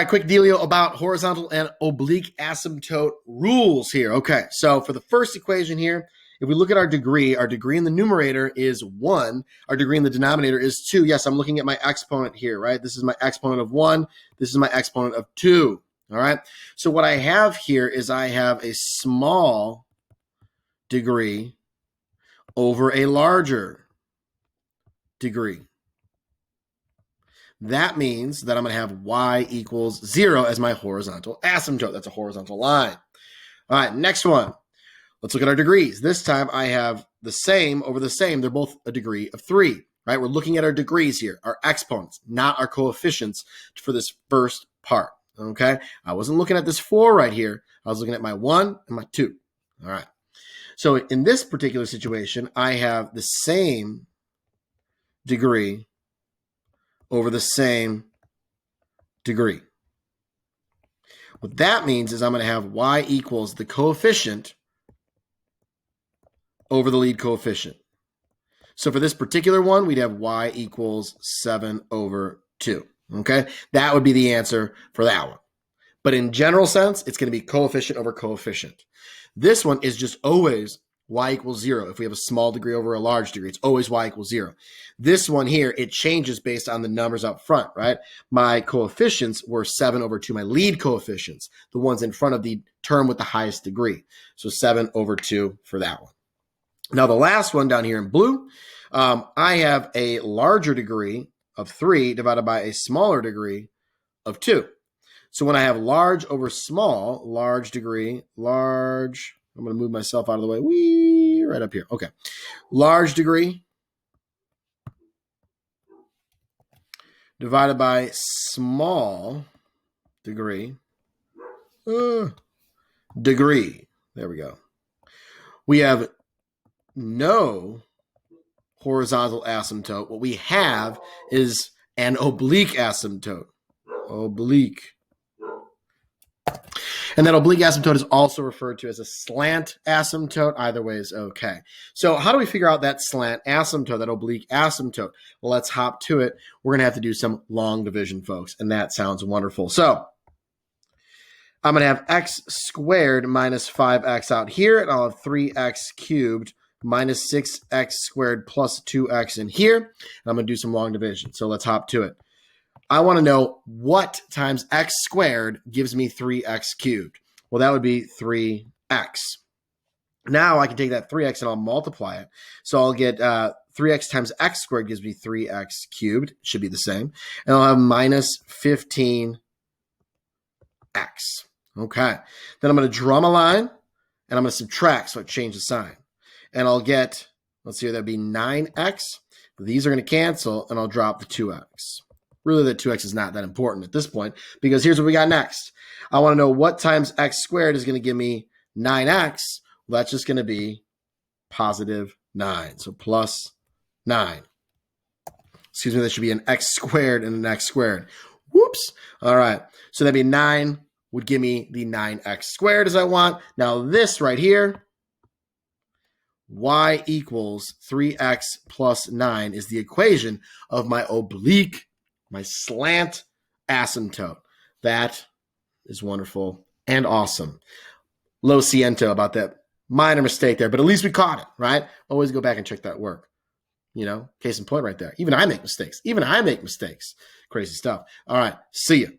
A quick dealio about horizontal and oblique asymptote rules here. Okay, so for the first equation here, if we look at our degree in the numerator is 1, our degree in the denominator is 2. Yes, I'm looking at my exponent here, right? This is my exponent of 1. This is my exponent of 2, all right? So what I have here is I have a small degree over a larger degree. That means that I'm going to have y equals 0 as my horizontal asymptote. That's a horizontal line. All right, next one. Let's look at our degrees. This time I have the same over the same. They're both a degree of 3, right? We're looking at our degrees here, our exponents, not our coefficients for this first part, okay? I wasn't looking at this 4 right here. I was looking at my 1 and my 2, all right? So in this particular situation, I have the same degree over the same degree. What that means is I'm going to have y equals the coefficient over the lead coefficient. So for this particular one, we'd have y equals 7 over 2. Okay, that would be the answer for that one. But in general sense, it's going to be coefficient over coefficient. This one is just always y equals 0. If we have a small degree over a large degree, it's always y equals 0. This one here, it changes based on the numbers up front, right? My coefficients were 7 over 2, my lead coefficients, the ones in front of the term with the highest degree. So 7 over 2 for that one. Now the last one down here in blue, I have a larger degree of 3 divided by a smaller degree of 2. So when I have large over small, large degree, large, I'm going to move myself out of the way. Whee, right up here. Okay. Large degree divided by small degree. Degree. There we go. We have no horizontal asymptote. What we have is an oblique asymptote. Oblique. And that oblique asymptote is also referred to as a slant asymptote. Either way is okay. So how do we figure out that slant asymptote, that oblique asymptote? Well, let's hop to it. We're going to have to do some long division, folks, and that sounds wonderful. So I'm going to have x squared minus 5x out here, and I'll have 3x cubed minus 6x squared plus 2x in here. And I'm going to do some long division. So let's hop to it. I want to know what times x squared gives me 3x cubed. Well, that would be 3x. Now I can take that 3x and I'll multiply it. So I'll get 3x times x squared gives me 3x cubed. Should be the same. And I'll have minus 15x. Okay. Then I'm going to draw my line and I'm going to subtract. So I change the sign. And I'll get, let's see, that'd be 9x. These are going to cancel and I'll drop the 2x. Really, the 2x is not that important at this point because here's what we got next. I want to know what times x squared is going to give me 9x. Well, that's just going to be positive 9. So plus 9. Excuse me, that should be an x squared and an x squared. Whoops. All right. So that'd be 9 would give me the 9x squared as I want. Now this right here, y equals 3x plus 9 is the equation of my oblique, my slant asymptote. That is wonderful and awesome. Lo siento about that minor mistake there, but at least we caught it, right? Always go back and check that work. You know, case in point right there. Even I make mistakes. Crazy stuff. All right. See you.